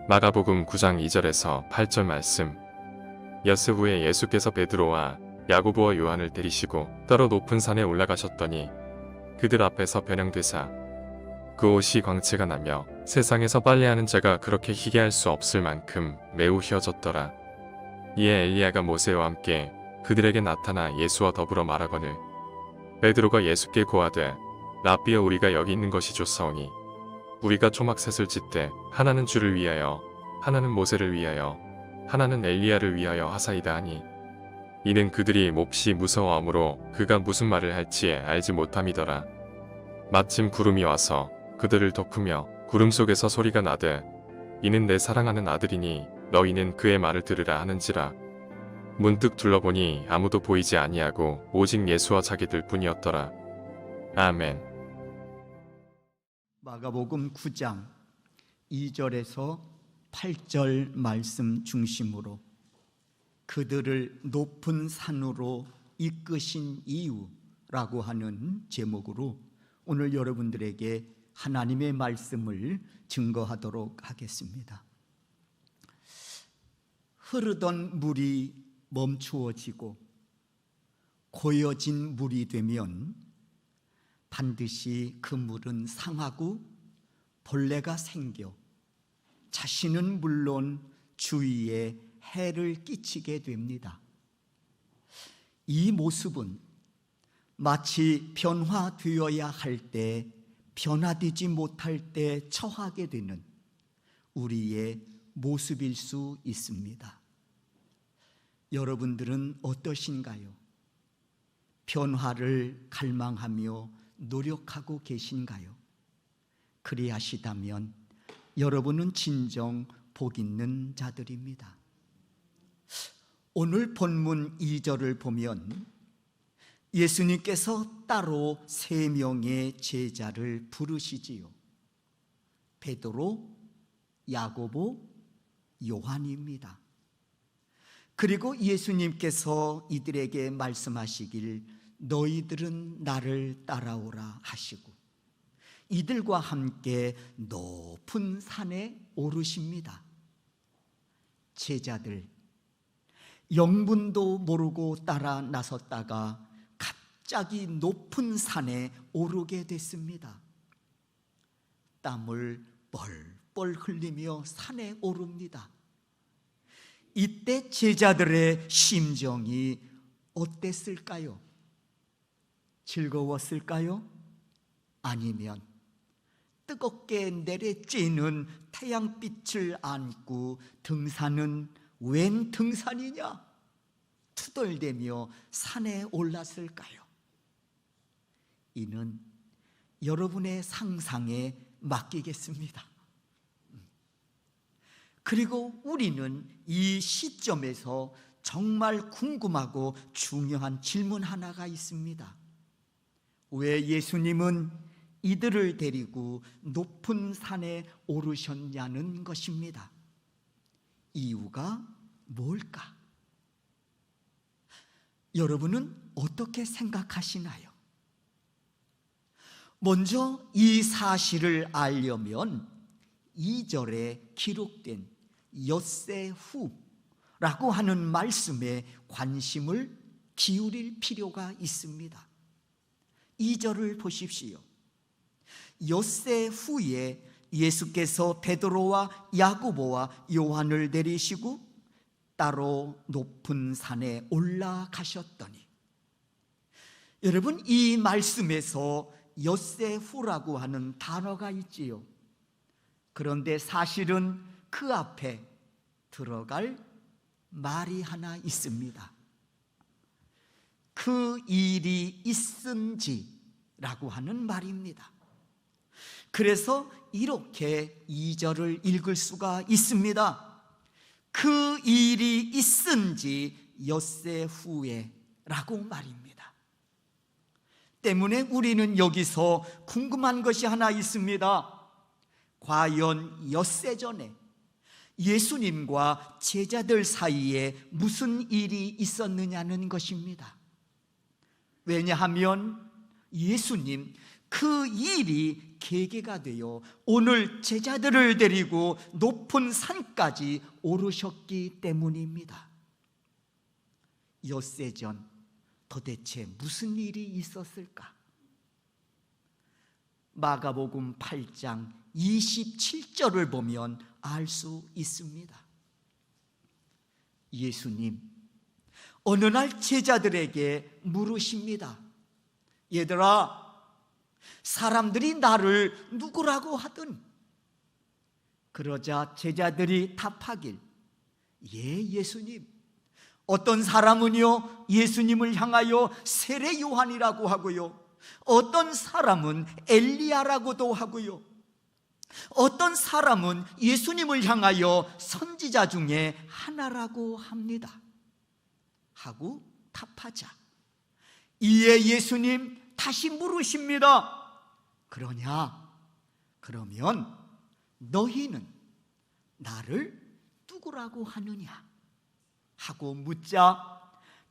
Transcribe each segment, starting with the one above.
마가복음 9장 2절에서 8절 말씀. 엿새 후에 예수께서 베드로와 야고보와 요한을 데리시고 따로 높은 산에 올라가셨더니 그들 앞에서 변형되사 그 옷이 광채가 나며 세상에서 빨래하는 자가 그렇게 희게 할 수 없을 만큼 매우 휘어졌더라. 이에 엘리야가 모세와 함께 그들에게 나타나 예수와 더불어 말하거늘 베드로가 예수께 고하되 랍비여 우리가 여기 있는 것이 좋사오니 우리가 초막셋을 짓되 하나는 주를 위하여 하나는 모세를 위하여 하나는 엘리야를 위하여 하사이다 하니 이는 그들이 몹시 무서워하므로 그가 무슨 말을 할지 알지 못함이더라. 마침 구름이 와서 그들을 덮으며 구름 속에서 소리가 나되 이는 내 사랑하는 아들이니 너희는 그의 말을 들으라 하는지라. 문득 둘러보니 아무도 보이지 아니하고 오직 예수와 자기들 뿐이었더라. 아멘. 마가복음 9장 2절에서 8절 말씀 중심으로 그들을 높은 산으로 이끄신 이유라고 하는 제목으로 오늘 여러분들에게 하나님의 말씀을 증거하도록 하겠습니다. 흐르던 물이 멈추어지고 고여진 물이 되면 반드시 그 물은 상하고 벌레가 생겨 자신은 물론 주위에 해를 끼치게 됩니다. 이 모습은 마치 변화되어야 할 때 변화되지 못할 때 처하게 되는 우리의 모습일 수 있습니다. 여러분들은 어떠신가요? 변화를 갈망하며 노력하고 계신가요? 그리하시다면 여러분은 진정 복 있는 자들입니다. 오늘 본문 2절을 보면 예수님께서 따로 3명의 제자를 부르시지요. 베드로, 야고보, 요한입니다. 그리고 예수님께서 이들에게 말씀하시길 너희들은 나를 따라오라 하시고 이들과 함께 높은 산에 오르십니다. 제자들 영문도 모르고 따라 나섰다가 갑자기 높은 산에 오르게 됐습니다. 땀을 뻘뻘 흘리며 산에 오릅니다. 이때 제자들의 심정이 어땠을까요? 즐거웠을까요? 아니면 뜨겁게 내리쬐는 태양빛을 안고 등산은 웬 등산이냐? 투덜대며 산에 올랐을까요? 이는 여러분의 상상에 맡기겠습니다. 그리고 우리는 이 시점에서 정말 궁금하고 중요한 질문 하나가 있습니다. 왜 예수님은 이들을 데리고 높은 산에 오르셨냐는 것입니다. 이유가 뭘까? 여러분은 어떻게 생각하시나요? 먼저 이 사실을 알려면 2절에 기록된 엿새 후라고 하는 말씀에 관심을 기울일 필요가 있습니다. 2절을 보십시오. 엿새 후에 예수께서 베드로와 야고보와 요한을 데리시고 따로 높은 산에 올라가셨더니, 여러분 이 말씀에서 엿새 후라고 하는 단어가 있지요. 그런데 사실은 그 앞에 들어갈 말이 하나 있습니다. 그 일이 있은지라고 하는 말입니다. 그래서 이렇게 2절을 읽을 수가 있습니다. 그 일이 있은지 엿새 후에 라고 말입니다. 때문에 우리는 여기서 궁금한 것이 하나 있습니다. 과연 엿새 전에 예수님과 제자들 사이에 무슨 일이 있었느냐는 것입니다. 왜냐하면 예수님 그 일이 계기가 되어 오늘 제자들을 데리고 높은 산까지 오르셨기 때문입니다. 엿새 전 도대체 무슨 일이 있었을까? 마가복음 8장 27절을 보면 알 수 있습니다. 예수님 어느 날 제자들에게 물으십니다. 얘들아, 사람들이 나를 누구라고 하든? 그러자 제자들이 답하길, 예, 예수님. 어떤 사람은요 예수님을 향하여 세례 요한이라고 하고요, 어떤 사람은 엘리야라고도 하고요, 어떤 사람은 예수님을 향하여 선지자 중에 하나라고 합니다 하고 답하자, 이에 예수님 다시 물으십니다. 그러면 너희는 나를 누구라고 하느냐 하고 묻자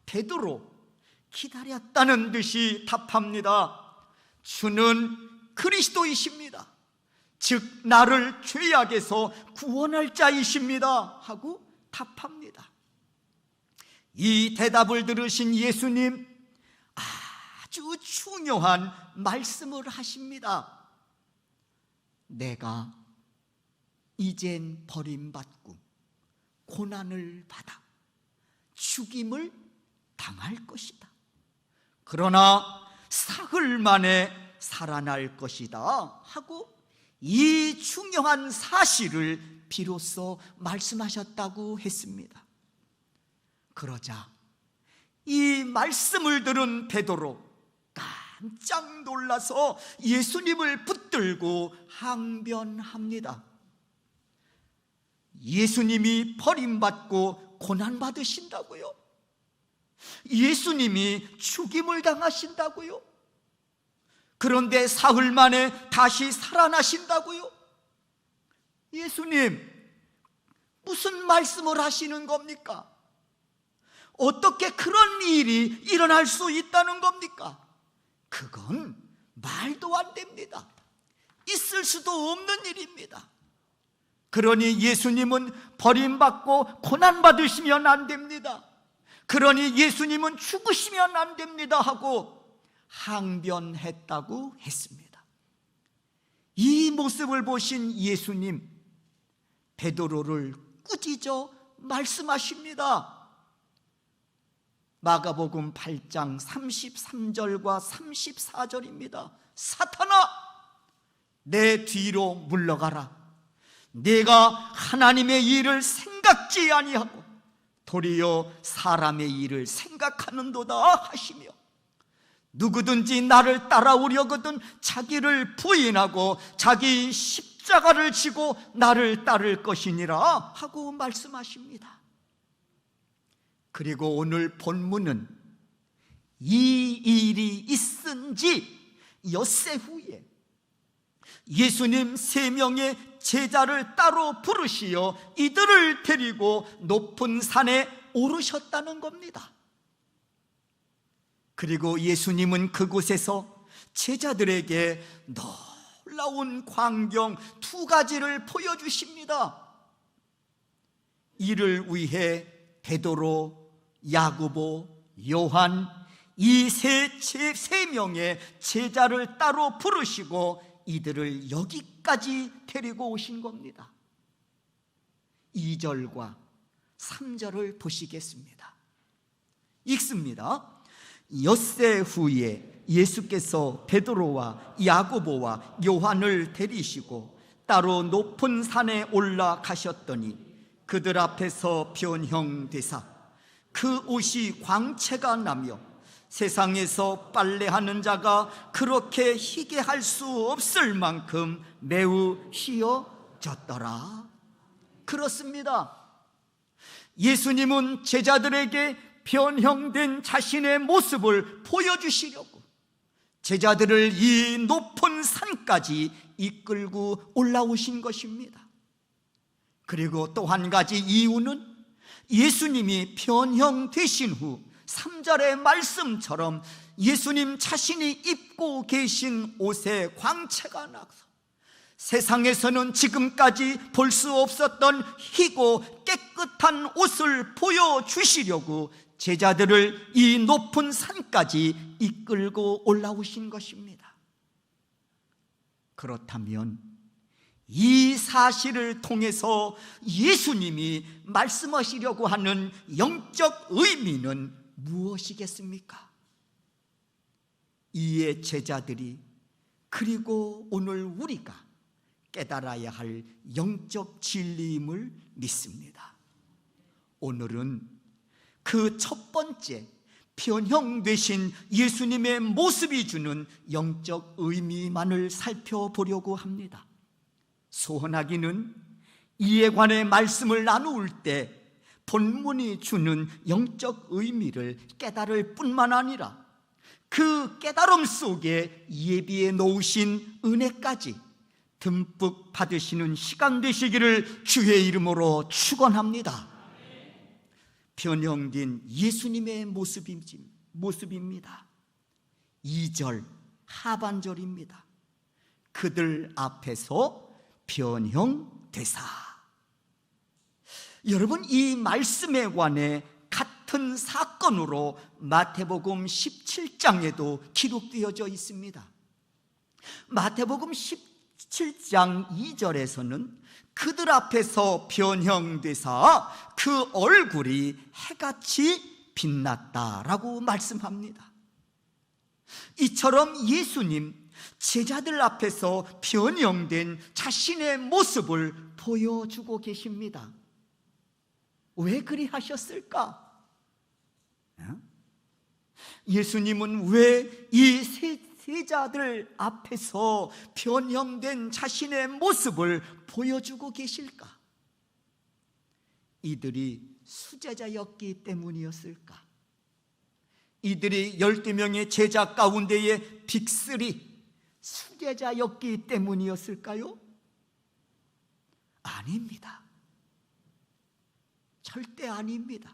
베드로 기다렸다는 듯이 답합니다. 주는 그리스도이십니다. 즉 나를 죄악에서 구원할 자이십니다 하고 답합니다. 이 대답을 들으신 예수님 아주 중요한 말씀을 하십니다. 내가 이젠 버림받고 고난을 받아 죽임을 당할 것이다. 그러나 사흘 만에 살아날 것이다 하고 이 중요한 사실을 비로소 말씀하셨다고 했습니다. 그러자 이 말씀을 들은 베드로 깜짝 놀라서 예수님을 붙들고 항변합니다. 예수님이 버림받고 고난받으신다고요? 예수님이 죽임을 당하신다고요? 그런데 사흘 만에 다시 살아나신다고요? 예수님, 무슨 말씀을 하시는 겁니까? 어떻게 그런 일이 일어날 수 있다는 겁니까? 그건 말도 안 됩니다. 있을 수도 없는 일입니다. 그러니 예수님은 버림받고 고난받으시면 안 됩니다. 그러니 예수님은 죽으시면 안 됩니다 하고 항변했다고 했습니다. 이 모습을 보신 예수님, 베드로를 꾸짖어 말씀하십니다. 마가복음 8장 33절과 34절입니다. 사탄아, 내 뒤로 물러가라. 내가 하나님의 일을 생각지 아니하고 도리어 사람의 일을 생각하는도다 하시며, 누구든지 나를 따라오려거든 자기를 부인하고 자기 십자가를 지고 나를 따를 것이니라 하고 말씀하십니다. 그리고 오늘 본문은 이 일이 있은 지 엿새 후에 예수님 3명의 제자를 따로 부르시어 이들을 데리고 높은 산에 오르셨다는 겁니다. 그리고 예수님은 그곳에서 제자들에게 놀라운 광경 2가지를 보여주십니다. 이를 위해 베드로, 야고보, 요한 이 세 명의 제자를 따로 부르시고 이들을 여기까지 데리고 오신 겁니다. 2절과 3절을 보시겠습니다. 읽습니다. 엿새 후에 예수께서 베드로와 야고보와 요한을 데리시고 따로 높은 산에 올라가셨더니 그들 앞에서 변형되사 그 옷이 광채가 나며 세상에서 빨래하는 자가 그렇게 희게 할 수 없을 만큼 매우 희어졌더라. 그렇습니다. 예수님은 제자들에게 변형된 자신의 모습을 보여주시려고 제자들을 이 높은 산까지 이끌고 올라오신 것입니다. 그리고 또 한 가지 이유는 예수님이 변형되신 후 3절의 말씀처럼 예수님 자신이 입고 계신 옷에 광채가 나서 세상에서는 지금까지 볼 수 없었던 희고 깨끗한 옷을 보여주시려고 제자들을 이 높은 산까지 이끌고 올라오신 것입니다. 그렇다면 이 사실을 통해서 예수님이 말씀하시려고 하는 영적 의미는 무엇이겠습니까? 이에 제자들이, 그리고 오늘 우리가 깨달아야 할 영적 진리임을 믿습니다. 오늘은 그 첫 번째 변형되신 예수님의 모습이 주는 영적 의미만을 살펴보려고 합니다. 소원하기는 이에 관해 말씀을 나누을 때 본문이 주는 영적 의미를 깨달을 뿐만 아니라 그 깨달음 속에 예비해 놓으신 은혜까지 듬뿍 받으시는 시간 되시기를 주의 이름으로 축원합니다. 변형된 예수님의 모습입니다. 2절 하반절입니다. 그들 앞에서 변형되사. 여러분, 이 말씀에 관해 같은 사건으로 마태복음 17장에도 기록되어져 있습니다. 마태복음 17장 2절에서는 그들 앞에서 변형되사 그 얼굴이 해같이 빛났다라고 말씀합니다. 이처럼 예수님 제자들 앞에서 변형된 자신의 모습을 보여주고 계십니다. 왜 그리 하셨을까? 예수님은 왜 이 제자들 앞에서 변형된 자신의 모습을 보여주고 계실까? 이들이 수제자였기 때문이었을까? 이들이 12명의 제자 가운데의 빅3 수제자였기 때문이었을까요? 아닙니다. 절대 아닙니다.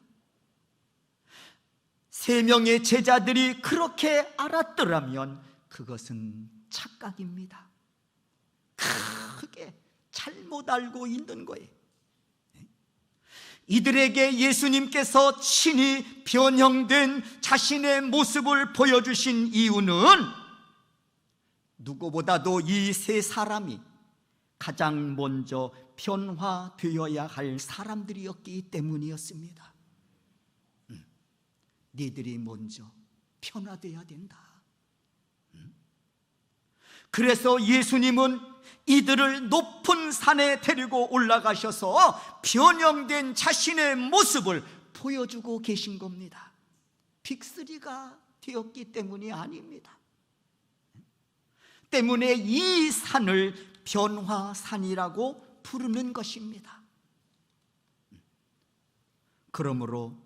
3명의 제자들이 그렇게 알았더라면 그것은 착각입니다. 크게 잘못 알고 있는 거예요. 이들에게 예수님께서 친히 변형된 자신의 모습을 보여주신 이유는 누구보다도 이 3사람이 가장 먼저 변화되어야 할 사람들이었기 때문이었습니다. 니들이 먼저 변화되어야 된다. 그래서 예수님은 이들을 높은 산에 데리고 올라가셔서 변형된 자신의 모습을 보여주고 계신 겁니다. 빅3가 되었기 때문이 아닙니다. 때문에 이 산을 변화산이라고 부르는 것입니다. 그러므로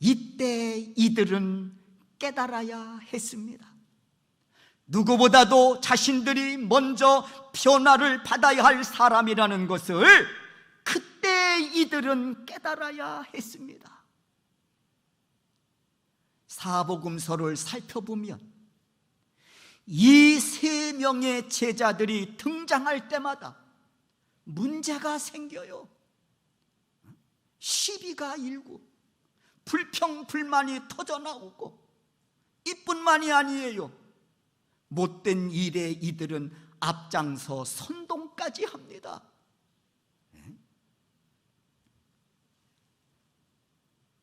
이때 이들은 깨달아야 했습니다. 누구보다도 자신들이 먼저 변화를 받아야 할 사람이라는 것을 그때 이들은 깨달아야 했습니다. 사복음서를 살펴보면 이 3명의 제자들이 등장할 때마다 문제가 생겨요. 시비가 일고 불평불만이 터져나오고, 이뿐만이 아니에요. 못된 일에 이들은 앞장서 선동까지 합니다.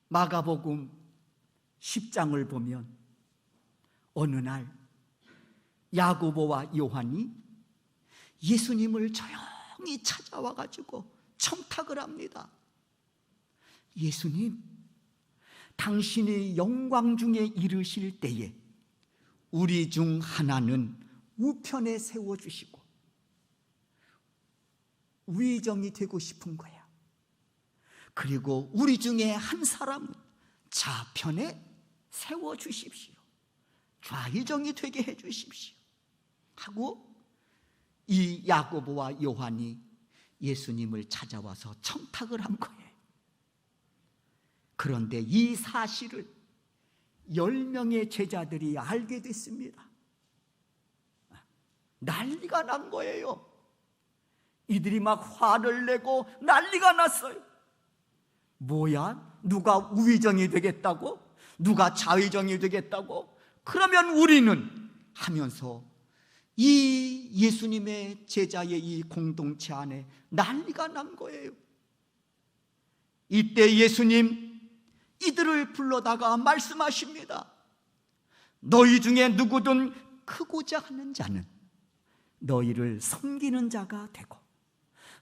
마가복음 10장을 보면 어느 날 야고보와 요한이 예수님을 조용히 찾아와 가지고 청탁을 합니다. 예수님, 당신이 영광 중에 이르실 때에 우리 중 하나는 우편에 세워주시고 위정이 되고 싶은 거야. 그리고 우리 중에 한 사람은 좌편에 세워주십시오. 좌의정이 되게 해주십시오 하고 이 야고보와 요한이 예수님을 찾아와서 청탁을 한 거예요. 그런데 이 사실을 10명의 제자들이 알게 됐습니다. 난리가 난 거예요. 이들이 막 화를 내고 난리가 났어요. 뭐야? 누가 우의정이 되겠다고? 누가 좌의정이 되겠다고? 그러면 우리는 하면서 이 예수님의 제자의 이 공동체 안에 난리가 난 거예요. 이때 예수님 이들을 불러다가 말씀하십니다. 너희 중에 누구든 크고자 하는 자는 너희를 섬기는 자가 되고,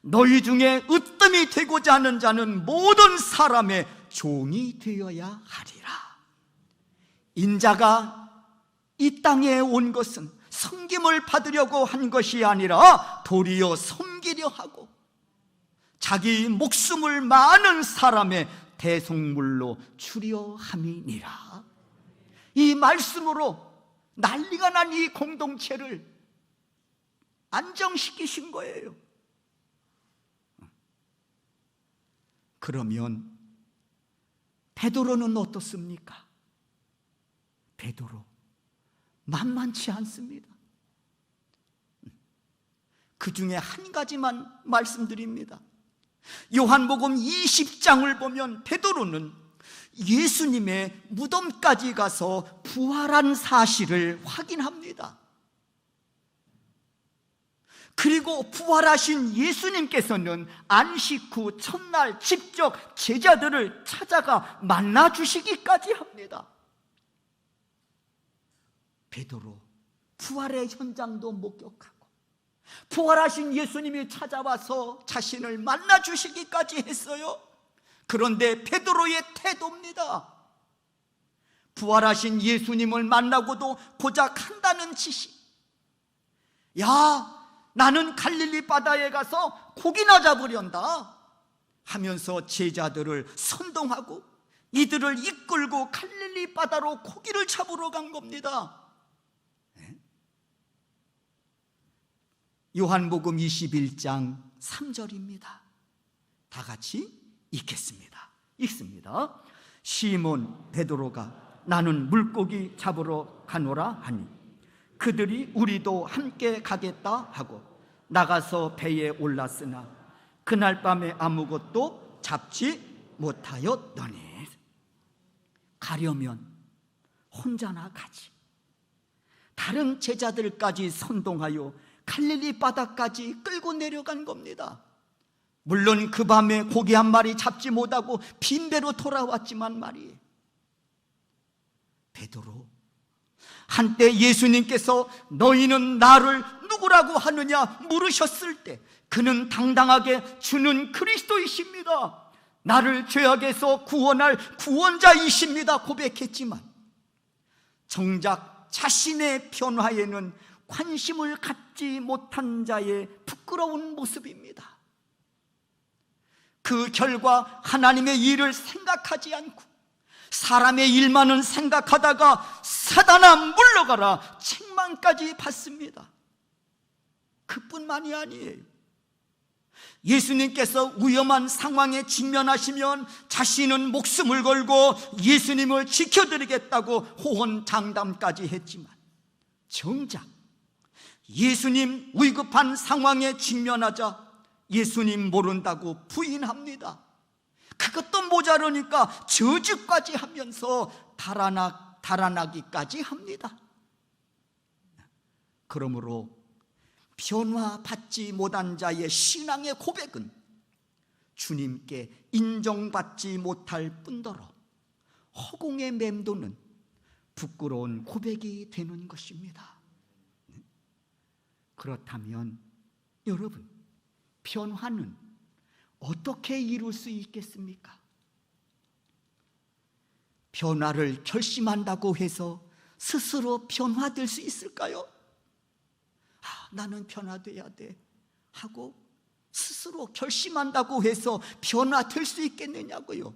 너희 중에 으뜸이 되고자 하는 자는 모든 사람의 종이 되어야 하리라. 인자가 이 땅에 온 것은 섬김을 받으려고 한 것이 아니라 도리어 섬기려 하고 자기 목숨을 많은 사람의 대속물로 주려 함이니라. 이 말씀으로 난리가 난 이 공동체를 안정시키신 거예요. 그러면 베드로는 어떻습니까? 베드로 만만치 않습니다. 그 중에 한 가지만 말씀드립니다. 요한복음 20장을 보면 베드로는 예수님의 무덤까지 가서 부활한 사실을 확인합니다. 그리고 부활하신 예수님께서는 안식 후 첫날 직접 제자들을 찾아가 만나주시기까지 합니다. 베드로 부활의 현장도 목격하고 부활하신 예수님이 찾아와서 자신을 만나주시기까지 했어요. 그런데 베드로의 태도입니다. 부활하신 예수님을 만나고도 고작 한다는 짓이, 야, 나는 갈릴리 바다에 가서 고기나 잡으련다 하면서 제자들을 선동하고 이들을 이끌고 갈릴리 바다로 고기를 잡으러 간 겁니다. 요한복음 21장 3절입니다. 다 같이 읽겠습니다. 읽습니다. 시몬 베드로가 나는 물고기 잡으러 가노라 하니 그들이 우리도 함께 가겠다 하고 나가서 배에 올랐으나 그날 밤에 아무것도 잡지 못하였더니, 가려면 혼자나 가지. 다른 제자들까지 선동하여 갈릴리 바다까지 끌고 내려간 겁니다. 물론 그 밤에 고기 한 마리 잡지 못하고 빈배로 돌아왔지만 말이에요. 베드로, 한때 예수님께서 너희는 나를 누구라고 하느냐 물으셨을 때 그는 당당하게 주는 그리스도이십니다, 나를 죄악에서 구원할 구원자이십니다 고백했지만 정작 자신의 변화에는 관심을 갖지 못한 자의 부끄러운 모습입니다. 그 결과 하나님의 일을 생각하지 않고 사람의 일만은 생각하다가 사단아 물러가라 책망까지 받습니다. 그뿐만이 아니에요. 예수님께서 위험한 상황에 직면하시면 자신은 목숨을 걸고 예수님을 지켜드리겠다고 호언장담까지 했지만 정작 예수님 위급한 상황에 직면하자 예수님 모른다고 부인합니다. 그것도 모자르니까 저주까지 하면서 달아나기까지 합니다. 그러므로 변화받지 못한 자의 신앙의 고백은 주님께 인정받지 못할 뿐더러 허공에 맴도는 부끄러운 고백이 되는 것입니다. 그렇다면 여러분, 변화는 어떻게 이룰 수 있겠습니까? 변화를 결심한다고 해서 스스로 변화될 수 있을까요? 나는 변화돼야 돼 하고 스스로 결심한다고 해서 변화될 수 있겠느냐고요.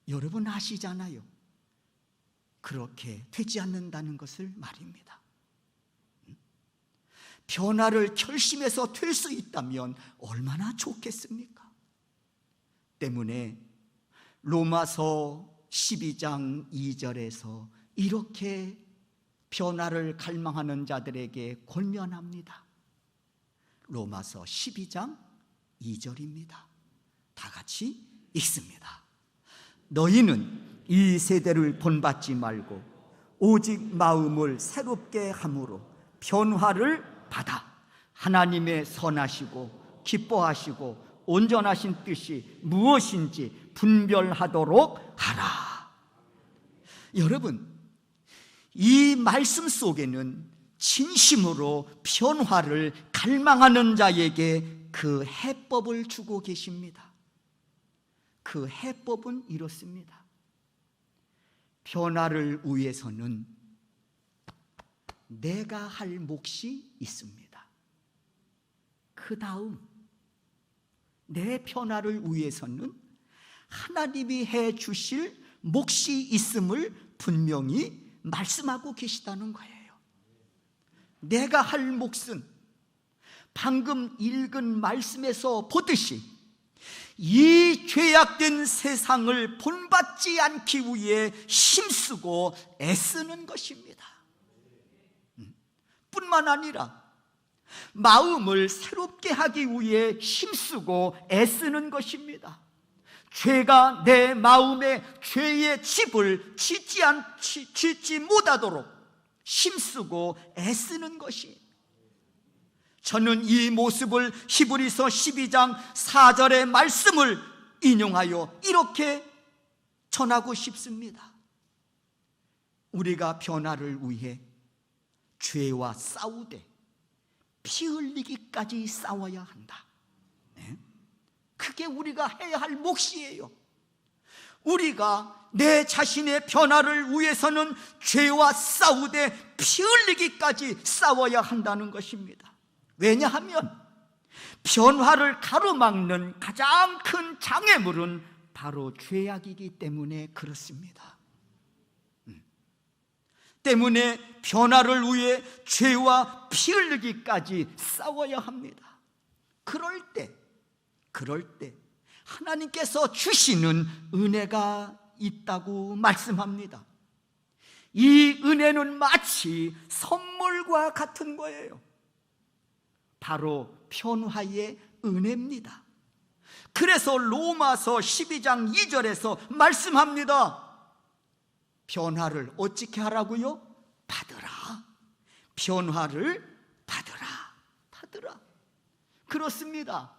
여러분 아시잖아요. 그렇게 되지 않는다는 것을 말입니다. 변화를 결심해서 될 수 있다면 얼마나 좋겠습니까? 때문에 로마서 12장 2절에서 이렇게 변화를 갈망하는 자들에게 권면합니다. 로마서 12장 2절입니다. 다 같이 읽습니다. 너희는 이 세대를 본받지 말고 오직 마음을 새롭게 함으로 변화를 받아 하나님의 선하시고 기뻐하시고 온전하신 뜻이 무엇인지 분별하도록 하라. 여러분, 이 말씀 속에는 진심으로 변화를 갈망하는 자에게 그 해법을 주고 계십니다. 그 해법은 이렇습니다. 변화를 위해서는 내가 할 몫이 있습니다. 그 다음 내 변화를 위해서는 하나님이 해 주실 몫이 있음을 분명히 말씀하고 계시다는 거예요. 내가 할 몫은 방금 읽은 말씀에서 보듯이 이 죄악된 세상을 본받지 않기 위해 힘쓰고 애쓰는 것입니다. 뿐만 아니라 마음을 새롭게 하기 위해 힘쓰고 애쓰는 것입니다. 죄가 내 마음에 죄의 집을 짓지 못하도록 힘쓰고 애쓰는 것이, 저는 이 모습을 히브리서 12장 4절의 말씀을 인용하여 이렇게 전하고 싶습니다. 우리가 변화를 위해 죄와 싸우되 피 흘리기까지 싸워야 한다. 그게 우리가 해야 할 몫이에요. 우리가 내 자신의 변화를 위해서는 죄와 싸우되 피 흘리기까지 싸워야 한다는 것입니다. 왜냐하면 변화를 가로막는 가장 큰 장애물은 바로 죄악이기 때문에 그렇습니다. 때문에 변화를 위해 죄와 피 흘리기까지 싸워야 합니다. 그럴 때 하나님께서 주시는 은혜가 있다고 말씀합니다. 이 은혜는 마치 선물과 같은 거예요. 바로 변화의 은혜입니다. 그래서 로마서 12장 2절에서 말씀합니다. 변화를 어떻게 하라고요? 받으라. 변화를 받으라. 그렇습니다.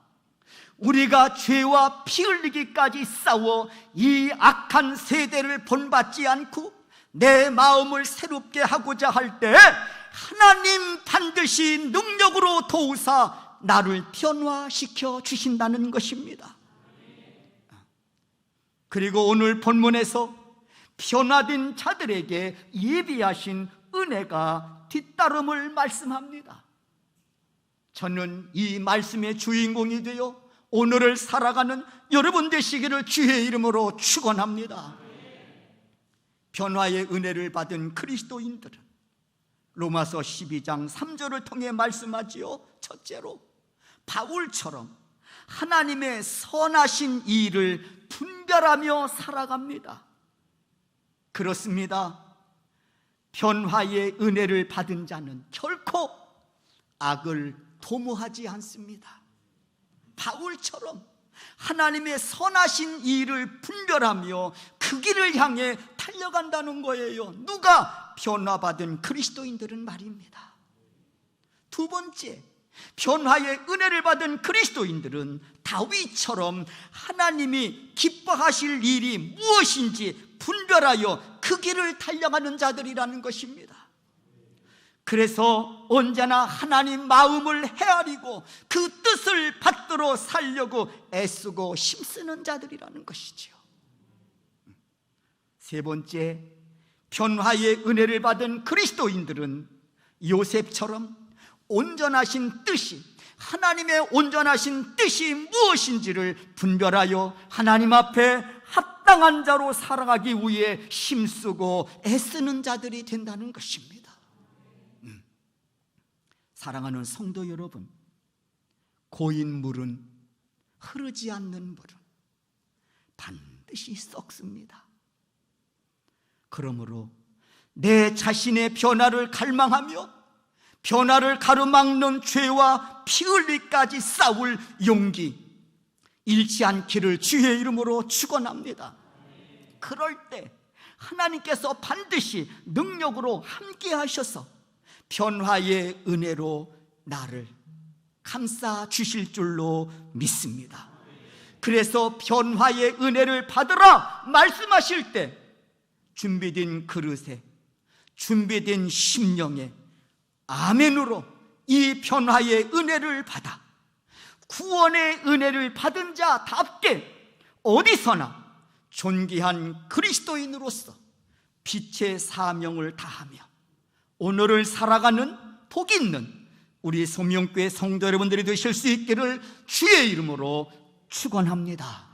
우리가 죄와 피 흘리기까지 싸워 이 악한 세대를 본받지 않고 내 마음을 새롭게 하고자 할 때 하나님 반드시 능력으로 도우사 나를 변화시켜 주신다는 것입니다. 그리고 오늘 본문에서 변화된 자들에게 예비하신 은혜가 뒤따름을 말씀합니다. 저는 이 말씀의 주인공이 되어 오늘을 살아가는 여러분 되시기를 주의 이름으로 축원합니다. 변화의 은혜를 받은 그리스도인들은 로마서 12장 3절을 통해 말씀하지요. 첫째로 바울처럼 하나님의 선하신 일을 분별하며 살아갑니다. 그렇습니다. 변화의 은혜를 받은 자는 결코 악을 도모하지 않습니다. 바울처럼 하나님의 선하신 일을 분별하며 그 길을 향해 달려간다는 거예요. 누가? 변화받은 그리스도인들은 말입니다. 두 번째, 변화의 은혜를 받은 그리스도인들은 다윗처럼 하나님이 기뻐하실 일이 무엇인지 분별하여 그 길을 달려가는 자들이라는 것입니다. 그래서 언제나 하나님 마음을 헤아리고 그 뜻을 받들어 살려고 애쓰고 힘쓰는 자들이라는 것이지요. 세 번째, 변화의 은혜를 받은 그리스도인들은 요셉처럼 온전하신 뜻이, 하나님의 온전하신 뜻이 무엇인지를 분별하여 하나님 앞에 합당한 자로 살아가기 위해 힘쓰고 애쓰는 자들이 된다는 것입니다. 사랑하는 성도 여러분, 고인 물은, 흐르지 않는 물은 반드시 썩습니다. 그러므로 내 자신의 변화를 갈망하며 변화를 가로막는 죄와 피 흘리까지 싸울 용기 잃지 않기를 주의 이름으로 축원합니다. 그럴 때 하나님께서 반드시 능력으로 함께 하셔서 변화의 은혜로 나를 감싸 주실 줄로 믿습니다. 그래서 변화의 은혜를 받으라 말씀하실 때 준비된 그릇에 준비된 심령에 아멘으로 이 변화의 은혜를 받아 구원의 은혜를 받은 자답게 어디서나 존귀한 그리스도인으로서 빛의 사명을 다하며 오늘을 살아가는 복 있는 우리 소명교회 성도 여러분들이 되실 수 있기를 주의 이름으로 축원합니다.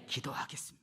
기도하겠습니다.